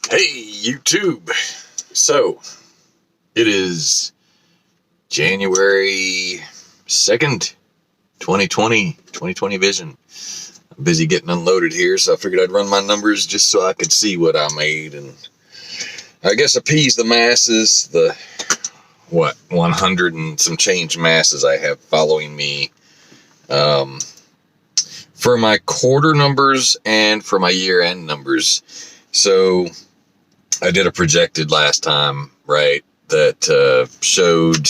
Hey, YouTube. So, it is January 2nd, 2020 vision. I'm busy getting unloaded here, so I figured I'd run my numbers just so I could see what I made and I guess appease the masses, the 100 and some change masses I have following me for my quarter numbers and for my year-end numbers. So I did a projected last time, right, that showed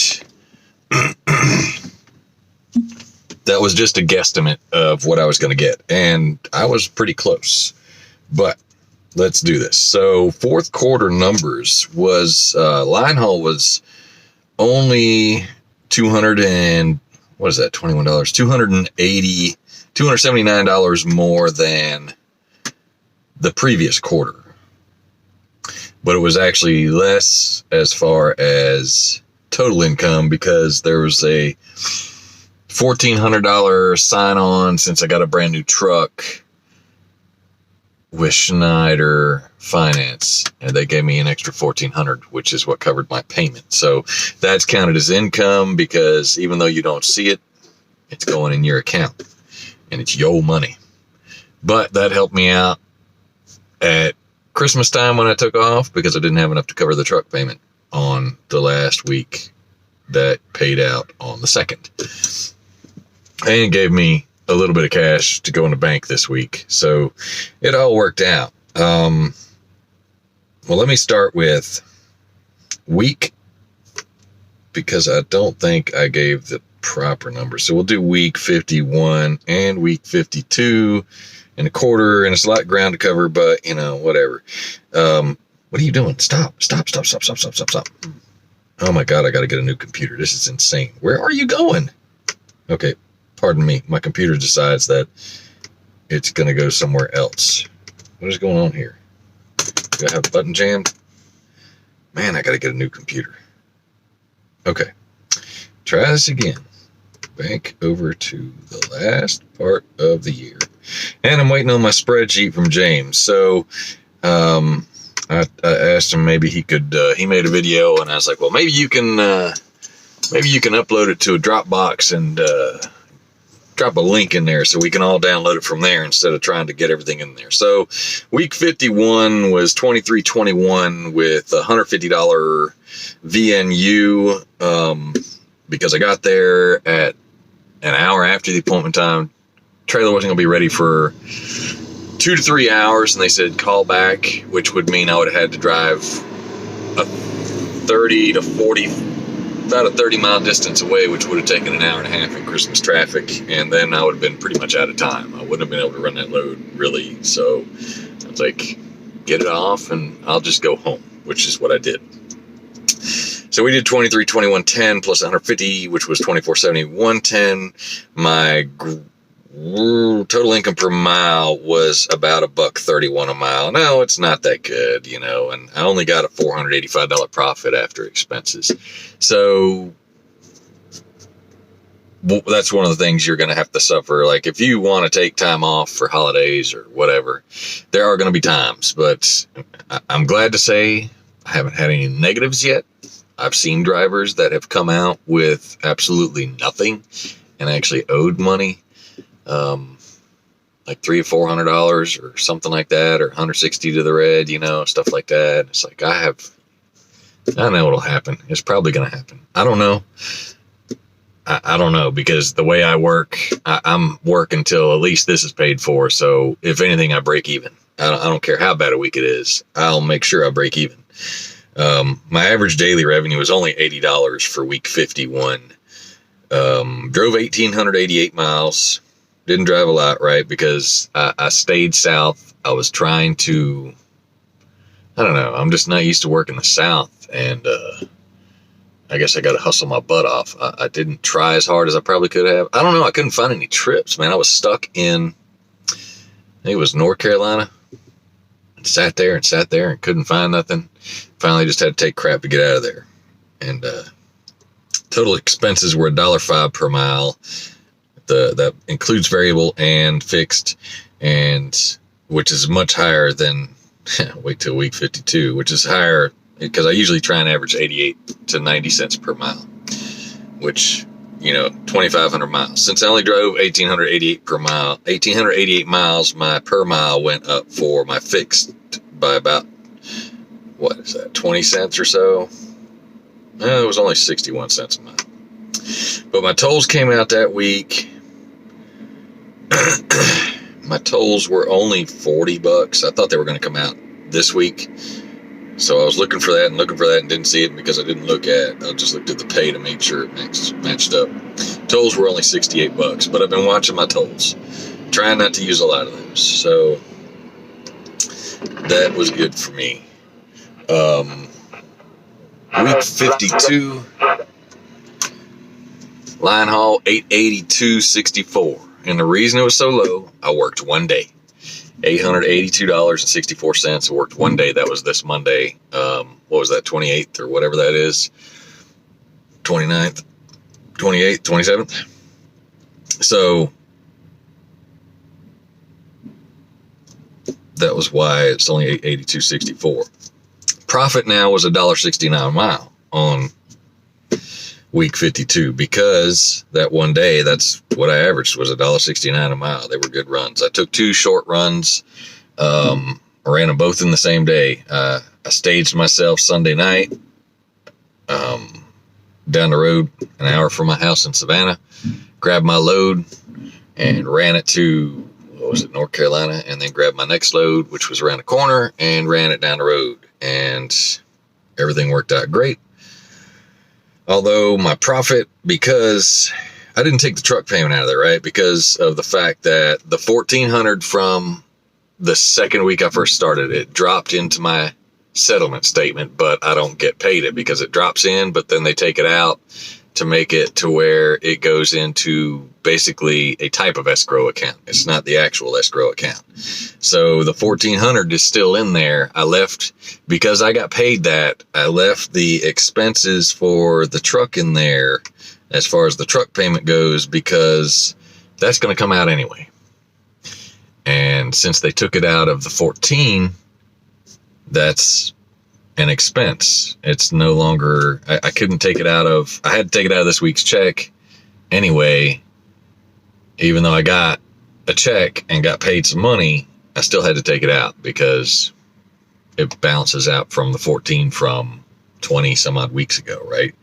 that was just a guesstimate of what I was going to get, and I was pretty close, but let's do this. So fourth quarter numbers was line haul was only $279 more than the previous quarter. But it was actually less as far as total income because there was a $1,400 sign-on since I got a brand new truck with Schneider finance, and they gave me an extra $1,400, which is what covered my payment. So that's counted as income because even though you don't see it, it's going in your account and it's your money. But that helped me out at Christmas time when I took off because I didn't have enough to cover the truck payment on the last week that paid out on the 2nd. And gave me a little bit of cash to go in the bank this week. So it all worked out. Well, let me start with week because I don't think I gave the proper number. So we'll do week 51 and week 52 and a quarter, and it's a lot of ground to cover, but whatever. What are you doing? Stop. Oh my God, I got to get a new computer. This is insane. Where are you going? Okay, pardon me. My computer decides that it's going to go somewhere else. What is going on here? Do I have a button jammed? Man, I got to get a new computer. Okay, try this again. Back over to the last part of the year. And I'm waiting on my spreadsheet from James. So I asked him maybe he could, he made a video and I was like, well, maybe you can upload it to a Dropbox and drop a link in there so we can all download it from there instead of trying to get everything in there. So week 51 was 2321 with $150 VNU because I got there at an hour after the appointment time. Trailer wasn't going to be ready for 2 to 3 hours, and they said call back, which would mean I would have had to drive a 30 to 40, about a 30-mile distance away, which would have taken an hour and a half in Christmas traffic, and then I would have been pretty much out of time. I wouldn't have been able to run that load, really. So I was like, get it off, and I'll just go home, which is what I did. So we did 2321.10 plus 150, which was 2471.10. My total income per mile was about $1.31 a mile. No, it's not that good, and I only got a $485 profit after expenses. So that's one of the things you're going to have to suffer. Like if you want to take time off for holidays or whatever, there are going to be times, but I'm glad to say I haven't had any negatives yet. I've seen drivers that have come out with absolutely nothing and actually owed money. Like $300 or $400 or something like that, or 160 to the red, stuff like that. It's like, I know what'll happen. It's probably going to happen. I don't know. I don't know, because the way I work, I'm working until at least this is paid for. So if anything, I break even. I don't care how bad a week it is. I'll make sure I break even. My average daily revenue was only $80 for week 51. Drove 1,888 miles. Didn't drive a lot, right? Because I stayed south. I was trying to, I don't know. I'm just not used to working the south. And I guess I got to hustle my butt off. I didn't try as hard as I probably could have. I don't know. I couldn't find any trips, man. I was stuck in, I think it was North Carolina. And sat there and couldn't find nothing. Finally just had to take crap to get out of there. And total expenses were $1.05 per mile. That includes variable and fixed, and which is much higher than wait till week 52, which is higher because I usually try and average 88 to 90 cents per mile, which, 2,500 miles. Since I only drove 1,888 miles, my per mile went up for my fixed by about, 20 cents or so? No, it was only 61 cents a mile. But my tolls came out that week. My tolls were only $40. I thought they were going to come out this week. So I was looking for that and didn't see it because I just looked at the pay to make sure it matched up. Tolls were only $68, but I've been watching my tolls, trying not to use a lot of those. So that was good for me. Week 52, line haul 882.64. And the reason it was so low, I worked one day. $882.64. I worked one day. That was this Monday. What was that, 28th or whatever that is? 29th, 28th, 27th. So that was why it's only $882.64. Profit now was $1.69 a mile on week 52 because that one day, that's what I averaged, was $1.69 a mile. They were good runs. I took 2 short runs, ran them both in the same day. I staged myself Sunday night down the road an hour from my house in Savannah, grabbed my load and ran it to, North Carolina, and then grabbed my next load, which was around the corner, and ran it down the road. And everything worked out great. Although my profit, because I didn't take the truck payment out of there, right? Because of the fact that the $1,400 from the second week I first started, it dropped into my settlement statement, but I don't get paid it because it drops in, but then they take it out to make it to where it goes into basically a type of escrow account. It's not the actual escrow account. So the $1,400 is still in there. I left, because I got paid that, I left the expenses for the truck in there as far as the truck payment goes, because that's going to come out anyway. And since they took it out of the 14, that's an expense. It's no longer, I couldn't take it out of, I had to take it out of this week's check anyway. Even though I got a check and got paid some money, I still had to take it out because it balances out from the 14 from 20 some odd weeks ago, right?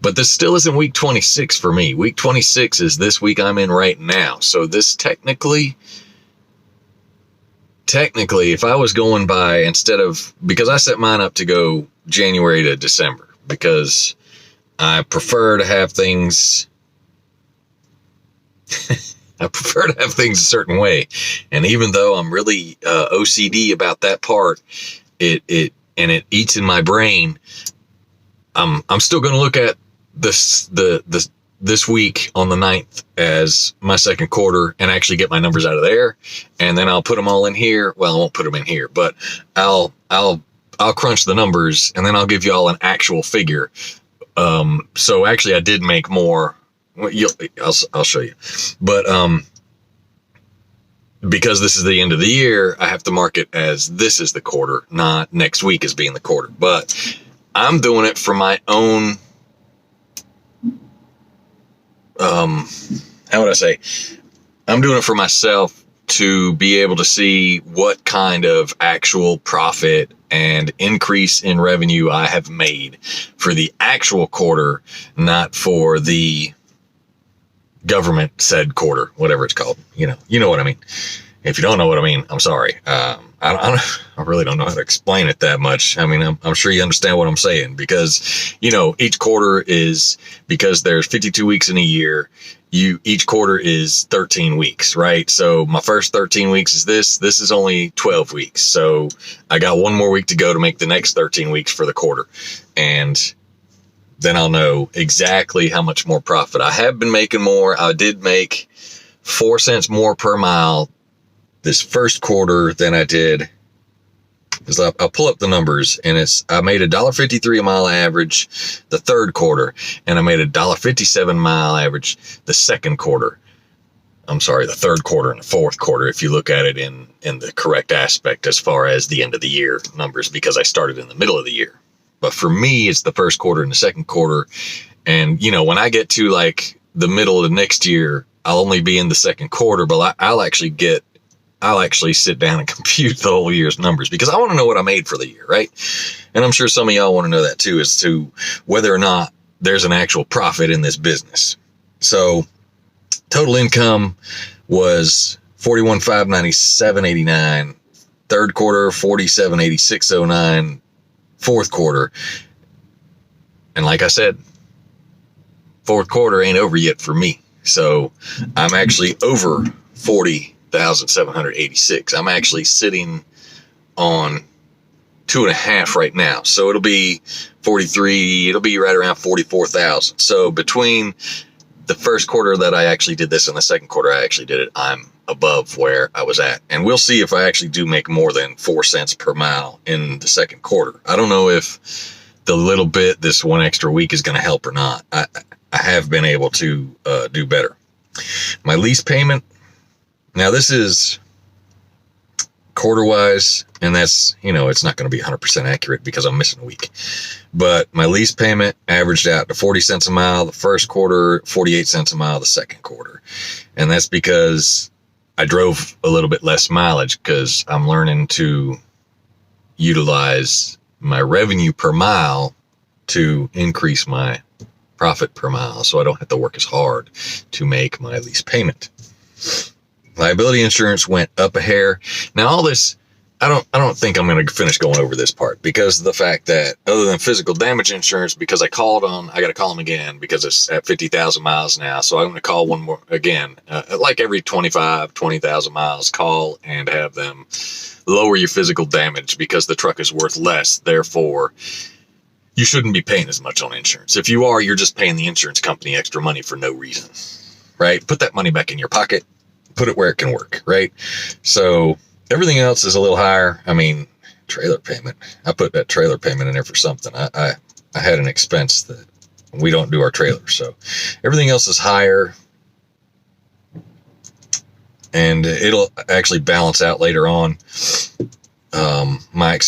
But this still isn't week 26 for me. Week 26 is this week I'm in right now. So this technically, if I was going by, instead of, because I set mine up to go January to December, because I prefer to have things, a certain way. And even though I'm really OCD about that part, it eats in my brain, I'm still going to look at this week on the 9th as my second quarter and actually get my numbers out of there. And then I'll put them all in here. Well, I won't put them in here, but I'll crunch the numbers and then I'll give you all an actual figure. So actually I did make more. I'll show you, but, because this is the end of the year, I have to mark it as this is the quarter, not next week as being the quarter, but I'm doing it for my own, how would I say? I'm doing it for myself to be able to see what kind of actual profit and increase in revenue I have made for the actual quarter, not for the government said quarter, whatever it's called. You know what I mean. If you don't know what I mean, I'm sorry. I really don't know how to explain it that much. I mean, I'm sure you understand what I'm saying, because, each quarter is, because there's 52 weeks in a year, each quarter is 13 weeks, right? So my first 13 weeks is this is only 12 weeks. So I got one more week to go to make the next 13 weeks for the quarter. And then I'll know exactly how much more profit. I have been making more. I did make 4 cents more per mile this first quarter than I did, because I'll pull up the numbers, and I made $1.53 a mile average the third quarter, and I made $1.57 mile average the second quarter. I'm sorry, the third quarter and the fourth quarter, if you look at it in the correct aspect as far as the end of the year numbers, because I started in the middle of the year. But for me, it's the first quarter and the second quarter. And, when I get to like the middle of the next year, I'll only be in the second quarter, but I'll actually sit down and compute the whole year's numbers because I want to know what I made for the year, right? And I'm sure some of y'all want to know that too, as to whether or not there's an actual profit in this business. So total income was $41,597.89. Third quarter, $47,8609. Fourth quarter. And like I said, fourth quarter ain't over yet for me. So I'm actually over 40,786. I'm actually sitting on 2.5 right now. So it'll be 43. It'll be right around 44,000. So between the first quarter that I actually did this and the second quarter I actually did it, I'm above where I was at. And we'll see if I actually do make more than 4 cents per mile in the second quarter. I don't know if the little bit this one extra week is going to help or not. I have been able to do better. My lease payment, now this is quarter wise, and that's, it's not going to be 100% accurate because I'm missing a week. But my lease payment averaged out to 40 cents a mile the first quarter, 48 cents a mile the second quarter. And that's because I drove a little bit less mileage because I'm learning to utilize my revenue per mile to increase my profit per mile, so I don't have to work as hard to make my lease payment. Liability insurance went up a hair. Now all this, I don't think I'm going to finish going over this part because of the fact that other than physical damage insurance, because I got to call them again because it's at 50,000 miles now. So I'm going to call one more again, like every 20,000 miles, call and have them lower your physical damage because the truck is worth less. Therefore, you shouldn't be paying as much on insurance. If you are, you're just paying the insurance company extra money for no reason, right? Put that money back in your pocket, put it where it can work, right? So everything else is a little higher. I mean, trailer payment. I put that trailer payment in there for something. I had an expense that we don't do our trailers. So everything else is higher. And it'll actually balance out later on. My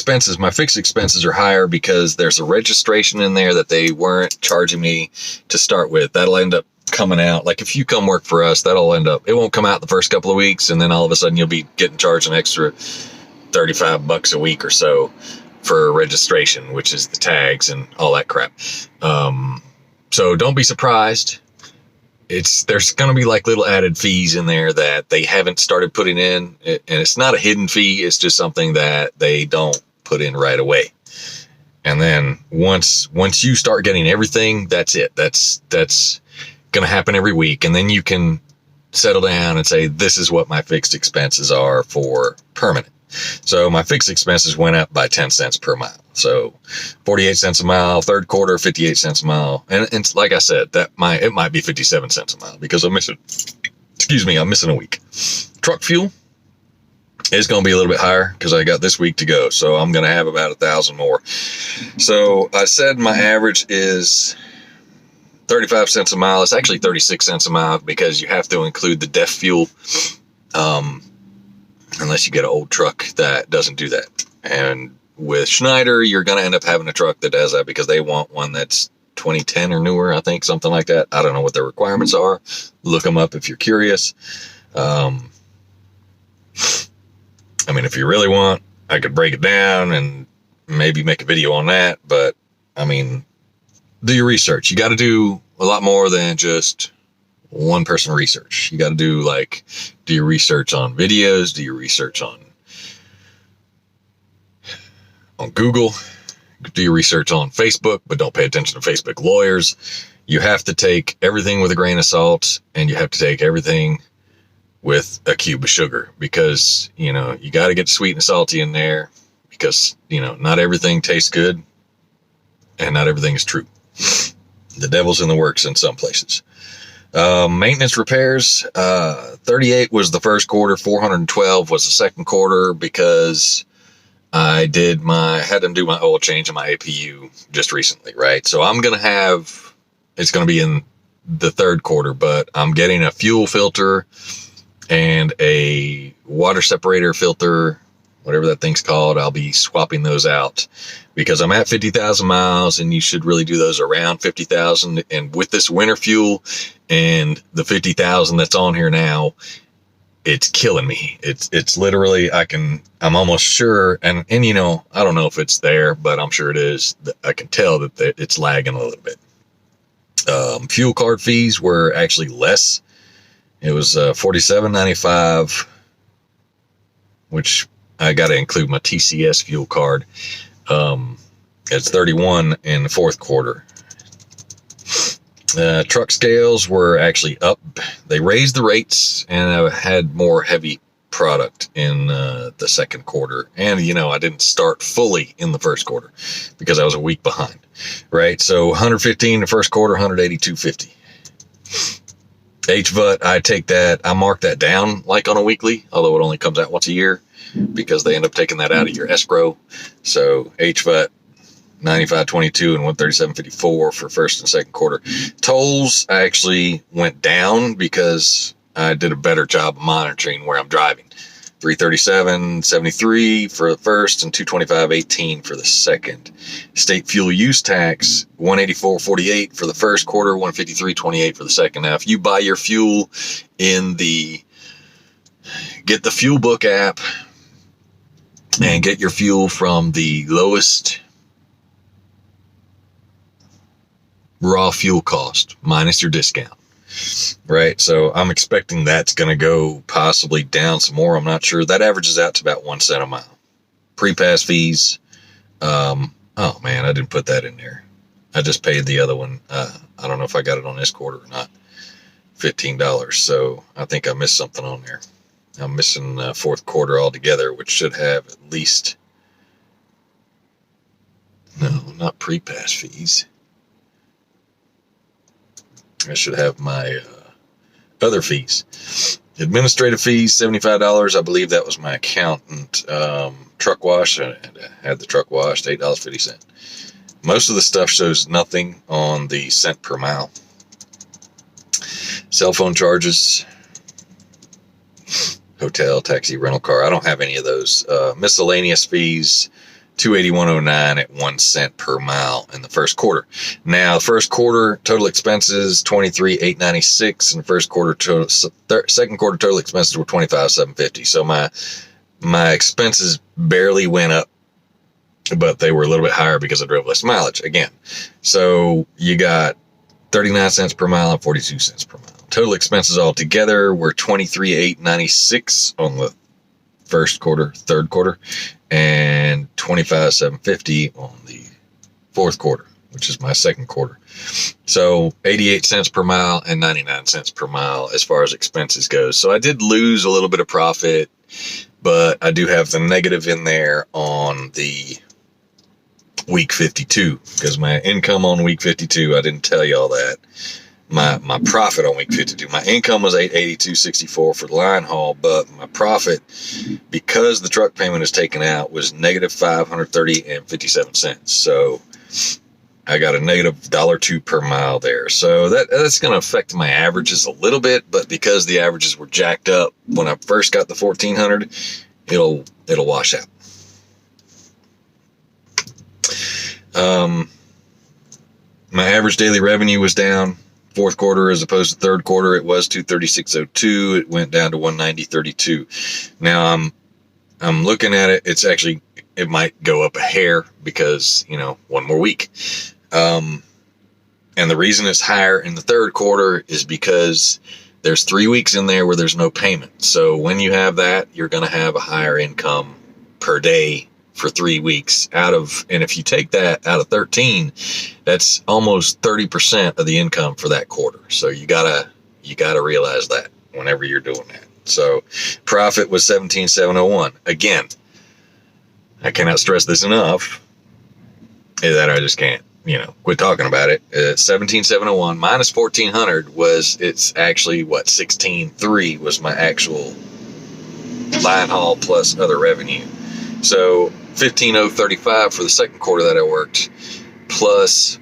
fixed expenses are higher because there's a registration in there that they weren't charging me to start with. That'll end up coming out. Like if you come work for us, it won't come out the first couple of weeks. And then all of a sudden you'll be getting charged an extra $35 a week or so for registration, which is the tags and all that crap. So don't be surprised. There's going to be like little added fees in there that they haven't started putting in, and it's not a hidden fee. It's just something that they don't put in right away. And then once you start getting everything, that's it. That's going to happen every week. And then you can settle down and say, this is what my fixed expenses are for permanent. So my fixed expenses went up by 10 cents per mile. So 48 cents a mile, third quarter, 58 cents a mile. And like I said, it might be 57 cents a mile because I'm missing a week. Truck fuel is going to be a little bit higher because I got this week to go. So I'm going to have about 1,000 more. So I said my average is 35 cents a mile. It's actually 36 cents a mile because you have to include the DEF fuel. Unless you get an old truck that doesn't do that. And with Schneider, you're going to end up having a truck that does that because they want one that's 2010 or newer, I think, something like that. I don't know what their requirements are. Look them up if you're curious. I mean, if you really want, I could break it down and maybe make a video on that. But, I mean, do your research. You got to do a lot more than just one person research. You got to do your research on videos, do your research on Google, do your research on Facebook, but don't pay attention to Facebook lawyers. You have to take everything with a grain of salt, and you have to take everything with a cube of sugar because, you got to get sweet and salty in there because, not everything tastes good and not everything is true. The devil's in the works in some places. Maintenance repairs, 38 was the first quarter, 412 was the second quarter because I had them do my oil change and my APU just recently, right? So it's going to be in the third quarter, but I'm getting a fuel filter and a water separator filter, whatever that thing's called. I'll be swapping those out because I'm at 50,000 miles, and you should really do those around 50,000. And with this winter fuel and the 50,000 that's on here now, it's killing me. It's literally, I'm almost sure, and you know, I don't know if it's there, but I'm sure it is. I can tell that it's lagging a little bit. Fuel card fees were actually less. It was $47.95, which I got to include my TCS fuel card. It's $31 in the fourth quarter. Truck scales were actually up. They raised the rates, and I had more heavy product in the second quarter. And, you know, I didn't start fully in the first quarter because I was a week behind, right? So 115 the first quarter, 182.50. HVUT, I mark that down like on a weekly, although it only comes out once a year because they end up taking that out of your escrow. So HVUT, 95.22 and 137.54 for first and second quarter. Tolls, I actually went down because I did a better job of monitoring where I'm driving. 337.73 for the first and 225.18 for the second. State fuel use tax, 184.48 for the first quarter, 153.28 for the second. Now, if you buy your fuel get the fuel book app and get your fuel from the lowest raw fuel cost minus your discount, right? So I'm expecting that's going to go possibly down some more. I'm not sure. That averages out to about 1 cent a mile. Pre-pass fees. Oh man, I didn't put that in there. I just paid the other one. I don't know if I got it on this quarter or not. $15. So I think I missed something on there. I'm missing fourth quarter altogether, which should have at least, no, not pre-pass fees. I should have my other fees. Administrative fees, $75. I believe that was my accountant. Truck wash, I had the truck washed, $8.50. Most of the stuff shows nothing on the cent per mile. Cell phone charges, hotel, taxi, rental car. I don't have any of those. Miscellaneous fees, $281.09 at 1 cent per mile in the first quarter. Now, the first quarter total expenses $23,896, and the second quarter total expenses were $25,750. So my expenses barely went up, but they were a little bit higher because I drove less mileage again. So you got 39 cents per mile and 42 cents per mile. Total expenses altogether were $23,896 on the first quarter, third quarter, and $25,750 on the fourth quarter, which is my second quarter. So 88 cents per mile and 99 cents per mile as far as expenses goes. So I did lose a little bit of profit, but I do have the negative in there on the week 52 because my income on week 52, I didn't tell you all that. My profit on week 52, my income was $882.64 for the line haul, but my profit, because the truck payment is taken out, was negative $530.57. So I got a negative $1.02 per mile there. So that's going to affect my averages a little bit, but because the averages were jacked up when I first got the 1400, it'll wash out. My average daily revenue was down. Fourth quarter as opposed to third quarter, it was $236.02. It went down to $190.32. Now I'm looking at it. It might go up a hair because, you know, one more week. And the reason it's higher in the third quarter is because there's 3 weeks in there where there's no payment. So when you have that, you're going to have a higher income per day for 3 weeks and if you take that out of 13, that's almost 30% of the income for that quarter. So you gotta realize that whenever you're doing that. So profit was $17,701. Again, I cannot stress this enough, that I just can't, quit talking about it. 17,701 minus 1,400 it's actually what, 16,300 was my actual line haul plus other revenue. So 15,035 for the second quarter that I worked, plus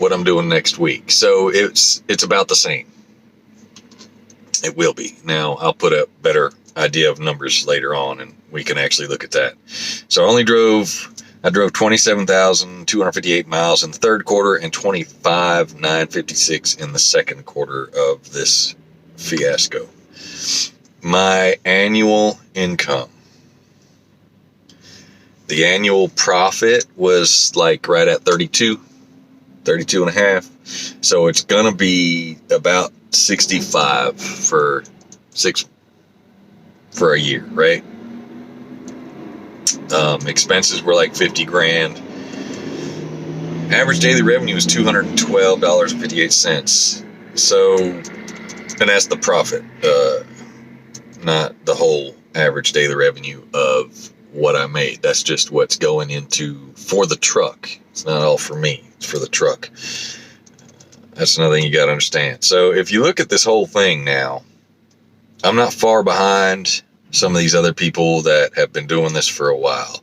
what I'm doing next week. So it's about the same. It will be. Now, I'll put a better idea of numbers later on, and we can actually look at that. So I drove 27,258 miles in the third quarter and 25,956 in the second quarter of this fiasco. My annual income, the annual profit was like right at 32 and a half. So it's going to be about 65 for a year, right? Expenses were like 50 grand. Average daily revenue is $212.58. So, and that's the profit, not the whole average daily revenue of what I made. That's just what's going into for the truck. It's not all for me. It's for the truck. That's another thing you got to understand. So if you look at this whole thing now, I'm not far behind some of these other people that have been doing this for a while.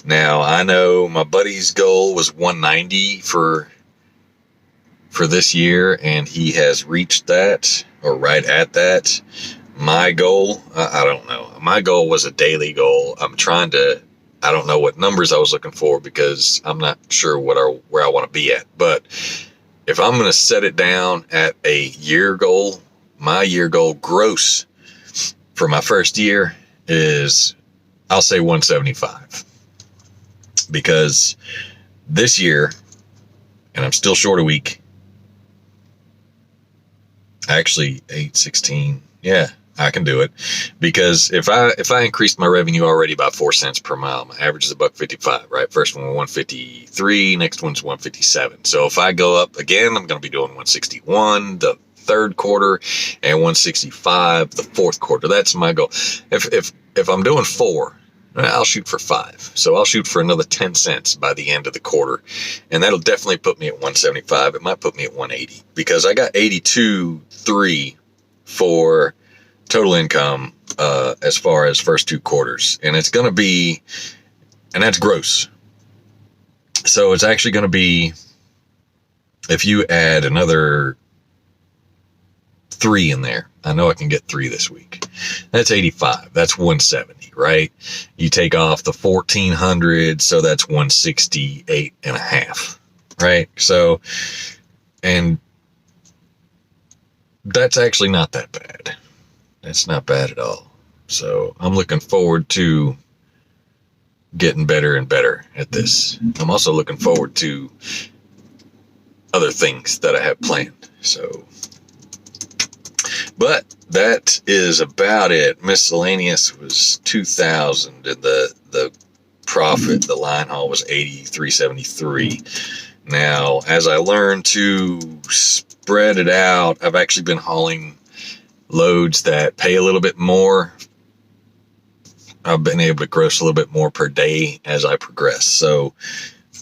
Now, I know my buddy's goal was 190 for this year, and he has reached that, or right at that. My goal, I don't know. My goal was a daily goal. I don't know what numbers I was looking for because I'm not sure where I want to be at. But if I'm going to set it down at a year goal, my year goal gross for my first year is, I'll say 175. Because this year, and I'm still short a week, actually 816, yeah, I can do it. Because if I increased my revenue already by 4 cents per mile, my average is $1.55, right? First one was 153, next one's 157. So if I go up again, I'm going to be doing 161 the third quarter and 165 the fourth quarter. That's my goal. If I'm doing 4, I'll shoot for 5. So I'll shoot for another 10 cents by the end of the quarter. And that'll definitely put me at 175. It might put me at 180 because I got 82.3 for total income as far as first 2 quarters. And it's going to be, and that's gross. So it's actually going to be, if you add another 3 in there, I know I can get 3 this week. That's 85. That's 170, right? You take off the 1,400, so that's 168 and a half, right? So, and that's actually not that bad. That's not bad at all. So I'm looking forward to getting better and better at this. I'm also looking forward to other things that I have planned. So, but that is about it. Miscellaneous was 2,000, and the profit, the line haul, was 83.73. Now, as I learned to spread it out, I've actually been hauling loads that pay a little bit more. I've been able to gross a little bit more per day as I progress. So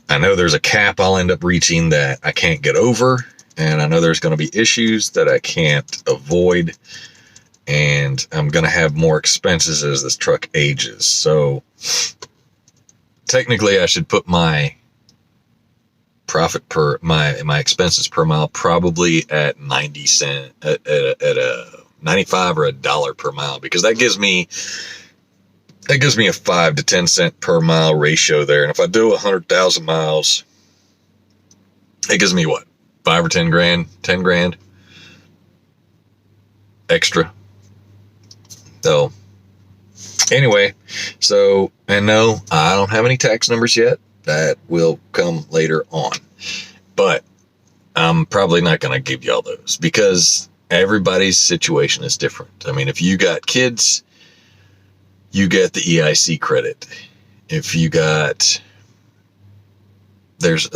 I know there's a cap I'll end up reaching that I can't get over. And I know there's going to be issues that I can't avoid. And I'm going to have more expenses as this truck ages. So technically I should put my profit per my expenses per mile probably at 90 cent at a 95 or $1 per mile, because that gives me a 5 to 10 cent per mile ratio there. And if I do 100,000 miles, it gives me what, 5 or 10 grand, 10 grand extra. So anyway, so, and no, I don't have any tax numbers yet. That will come later on, but I'm probably not going to give you all those because everybody's situation is different. I mean, if you got kids, you get the EIC credit. If you got, there's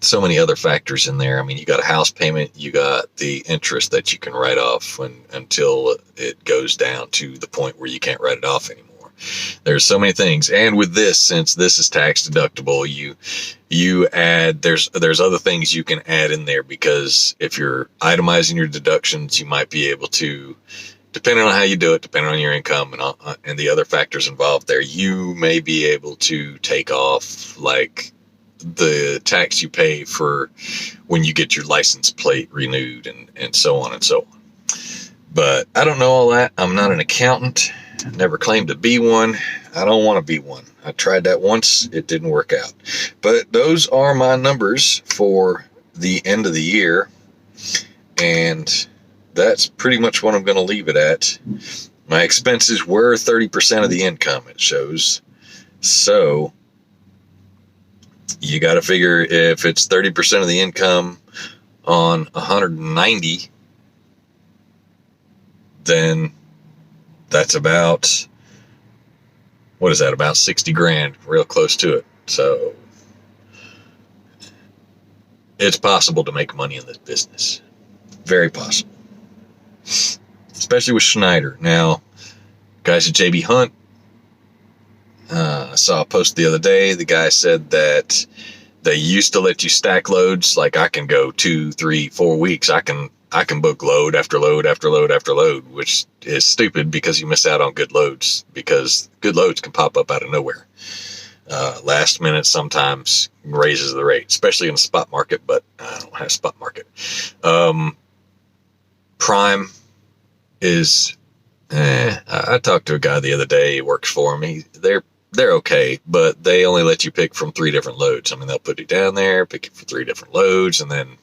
so many other factors in there. I mean, you got a house payment, you got the interest that you can write off until it goes down to the point where you can't write it off anymore. There's so many things. And with this, since this is tax deductible, you add, there's other things you can add in there, because if you're itemizing your deductions, you might be able to, depending on how you do it, depending on your income and the other factors involved there, you may be able to take off like the tax you pay for when you get your license plate renewed and so on and so on. But I don't know all that. I'm not an accountant. Never claimed to be one. I don't want to be one. I tried that once. It didn't work out. But those are my numbers for the end of the year. And that's pretty much what I'm going to leave it at. My expenses were 30% of the income, it shows. So you got to figure if it's 30% of the income on 190, then that's about, what is that, about 60 grand, real close to it. So it's possible to make money in this business. Very possible. Especially with Schneider. Now, guys at JB Hunt, I saw a post the other day. The guy said that they used to let you stack loads. Like I can go 2, 3, 4 weeks. I can book load after load after load after load, which is stupid because you miss out on good loads, because good loads can pop up out of nowhere. Last minute sometimes raises the rate, especially in the spot market, but I don't have spot market. Prime is, I talked to a guy the other day. He works for me. They're okay, but they only let you pick from 3 different loads. I mean, they'll put you down there, pick it for 3 different loads, and then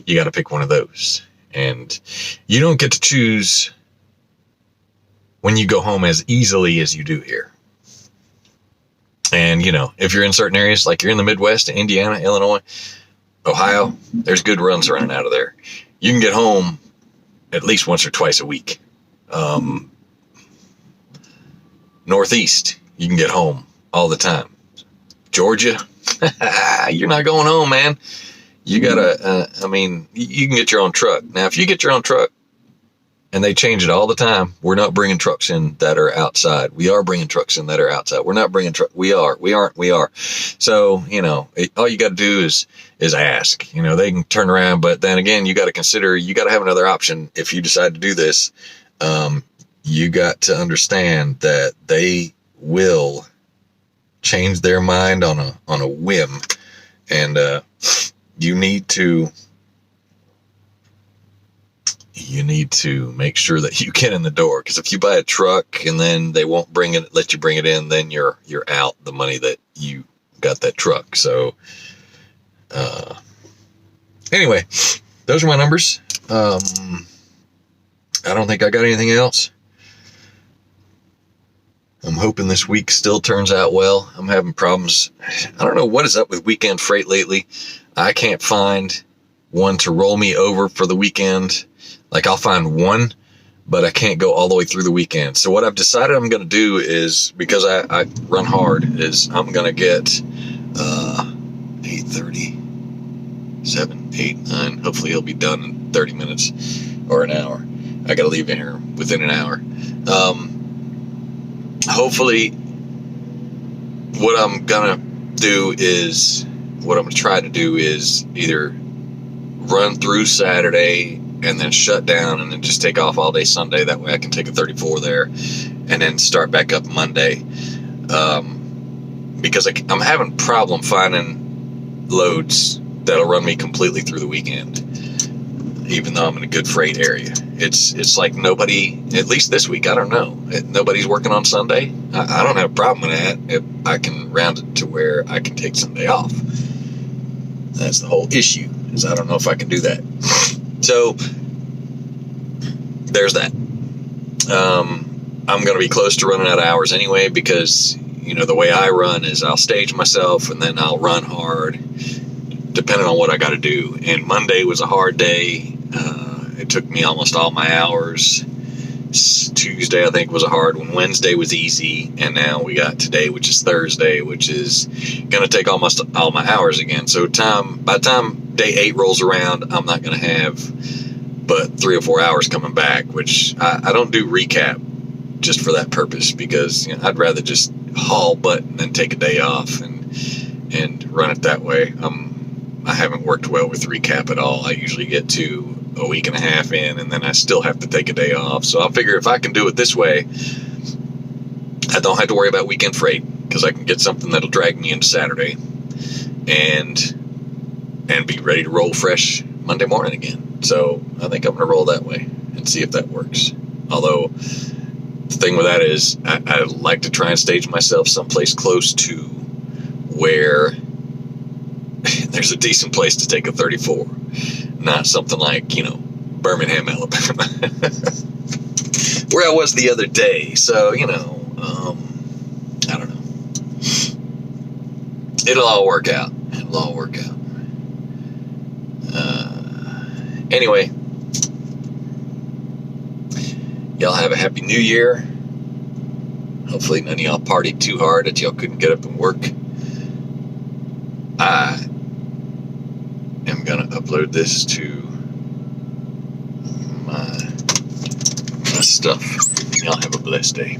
you got to pick one of those. And you don't get to choose when you go home as easily as you do here. And, you know, if you're in certain areas, like you're in the Midwest, Indiana, Illinois, Ohio, there's good runs running out of there. You can get home at least once or twice a week. Northeast, you can get home all the time. Georgia, you're not going home, man. You gotta, you can get your own truck. Now, if you get your own truck, and they change it all the time, we're not bringing trucks in that are outside. We are bringing trucks in that are outside. We're not bringing trucks. We are. So, you know, all you got to do is ask. You know, they can turn around, but then again, you got to consider, you got to have another option if you decide to do this. You got to understand that they will change their mind on a whim, and you need to make sure that you get in the door, because if you buy a truck and then they won't let you bring it in, then you're out the money that you got that truck. So anyway, those are my numbers. I don't think I got anything else. I'm hoping this week still turns out well. I'm having problems. I don't know what is up with weekend freight lately. I can't find one to roll me over for the weekend. Like, I'll find one, but I can't go all the way through the weekend. So what I've decided I'm going to do is, because I run hard, is I'm going to get 8:30, 7, 8, 9. Hopefully it'll be done in 30 minutes or an hour. I got to leave here within an hour. Hopefully what I'm going to try to do is either run through Saturday and then shut down and then just take off all day Sunday. That way I can take a 34 there and then start back up Monday. Because I'm having a problem finding loads that'll run me completely through the weekend, even though I'm in a good freight area. It's like nobody, at least this week, I don't know, nobody's working on Sunday. I don't have a problem with that if I can round it to where I can take Sunday off. That's the whole issue, is I don't know if I can do that. So there's that. I'm going to be close to running out of hours anyway, because, you know, the way I run is I'll stage myself and then I'll run hard depending on what I got to do. And Monday was a hard day. It took me almost all my hours. Tuesday, I think, was a hard one. Wednesday was easy. And now we got today, which is Thursday, which is going to take almost all my hours again. So by the time day 8 rolls around, I'm not going to have but 3 or 4 hours coming back, which I don't do recap just for that purpose, because, you know, I'd rather just haul butt and then take a day off and run it that way. I haven't worked well with recap at all. I usually get to a week and a half in, and then I still have to take a day off. So I'll figure if I can do it this way, I don't have to worry about weekend freight, because I can get something that'll drag me into Saturday. and be ready to roll fresh Monday morning again. So I think I'm going to roll that way and see if that works. Although the thing with that is I like to try and stage myself someplace close to where there's a decent place to take a 34. Not something like, you know, Birmingham, Alabama, where I was the other day. So, you know, I don't know. It'll all work out. It'll all work out. Anyway, y'all have a happy new year. Hopefully none of y'all partied too hard that y'all couldn't get up and work. I am going to upload this to my stuff. Y'all have a blessed day.